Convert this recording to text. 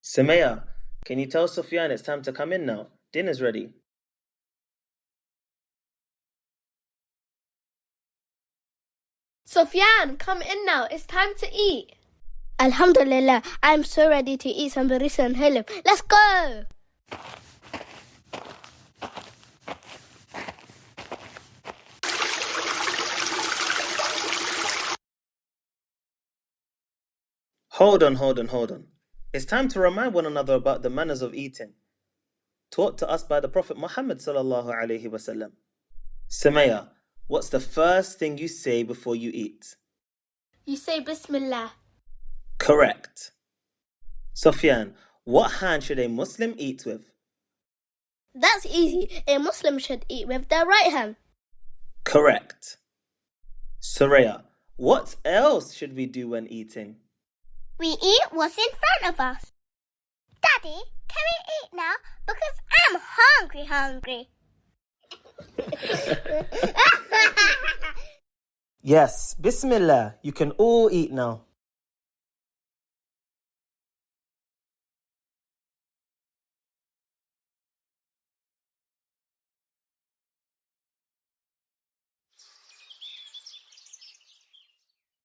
Sumaya, can you tell Sufyan it's time to come in now? Dinner's ready. Sufyan, come in now. It's time to eat. Alhamdulillah, I'm so ready to eat some barista and halim. Let's go! Hold on. It's time to remind one another about the manners of eating, taught to us by the Prophet Muhammad sallallahu alaihi wasallam. Sumaya, what's the first thing you say before you eat? You say Bismillah. Correct. Sufyan, what hand should a Muslim eat with? That's easy. A Muslim should eat with their right hand. Correct. Suraya, what else should we do when eating? We eat what's in front of us. Daddy, can we eat now? Because I'm hungry. Yes, Bismillah, you can all eat now.